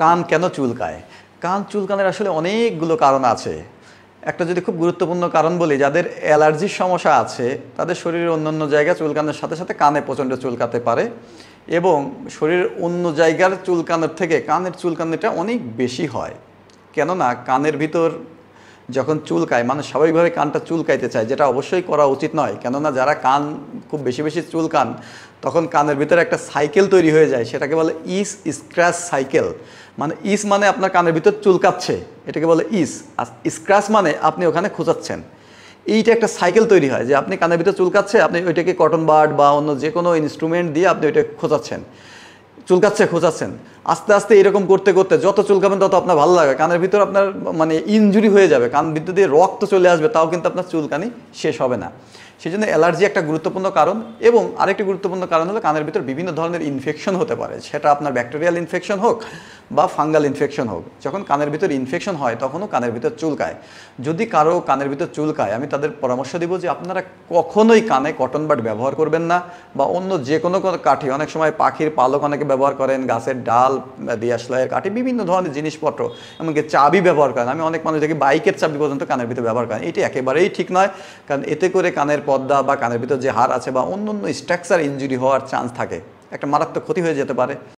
কান কেন চুলকায়? কান চুলকানোর আসলে অনেকগুলো কারণ আছে। একটা যদি খুব গুরুত্বপূর্ণ কারণ বলি, যাদের অ্যালার্জির সমস্যা আছে তাদের শরীরের অন্যান্য জায়গা চুলকানোর সাথে সাথে কানে প্রচণ্ড চুলকাতে পারে, এবং শরীরের অন্য জায়গার চুলকানোর থেকে কানের চুলকানোটা অনেক বেশি হয়। কেননা কানের ভিতর যখন চুলকায়, মানুষ স্বাভাবিকভাবে কানটা চুলকাইতে চায়, যেটা অবশ্যই করা উচিত নয়। কেননা যারা কান খুব বেশি বেশি চুলকান, তখন কানের ভিতরে একটা সাইকেল তৈরি হয়ে যায়, সেটাকে বলে ইস স্ক্র্যাচ সাইকেল। মানে ইস মানে আপনার কানের ভিতর চুলকাচ্ছে, এটাকে বলে ইস। আর স্ক্র্যাচ মানে আপনি ওখানে খোঁচাচ্ছেন। এইটা একটা সাইকেল তৈরি হয় যে আপনি কানের ভিতর চুলকাচ্ছে, আপনি ওইটাকে কটন বাড বা অন্য যে কোনো ইনস্ট্রুমেন্ট দিয়ে আপনি ওইটা খোঁচাচ্ছেন, চুলকাচ্ছে খোঁচাচ্ছেন। আস্তে আস্তে এরকম করতে করতে যত চুলকাবেন তত আপনার ভালো লাগে, কানের ভিতর আপনার মানে ইনজুরি হয়ে যাবে, কান ভিতর দিয়ে রক্ত চলে আসবে, তাও কিন্তু আপনার চুলকানি শেষ হবে না। সেই জন্য অ্যালার্জি একটা গুরুত্বপূর্ণ কারণ। এবং আরেকটি গুরুত্বপূর্ণ কারণ হলো কানের ভিতর বিভিন্ন ধরনের ইনফেকশন হতে পারে, সেটা আপনার ব্যাকটেরিয়াল ইনফেকশন হোক বা ফাঙ্গাল ইনফেকশন হোক। যখন কানের ভিতর ইনফেকশন হয় তখনও কানের ভিতর চুলকায়। যদি কারো কানের ভিতর চুলকায়, আমি তাদের পরামর্শ দিব যে আপনারা কখনোই কানে কটন বাড ব্যবহার করবেন না, বা অন্য যে কোনো কাঠি, অনেক সময় পাখির পালক অনেকে ব্যবহার করেন, গাছের ডাল, দিয়াশলাইয়ের কাঠি, বিভিন্ন ধরনের জিনিসপত্র, এমনকি চাবি ব্যবহার করেন। আমি অনেক মানুষ দেখি বাইকের চাবি পর্যন্ত কানের ভিতরে ব্যবহার করেন। এটি একেবারেই ঠিক নয়, কারণ এতে করে কানের পর্দা বা কানের ভিতর যে হাড় আছে বা অন্য অন্য স্ট্রাকচার ইনজুরি হওয়ার চান্স থাকে, একটা মারাত্মক ক্ষতি হয়ে যেতে পারে।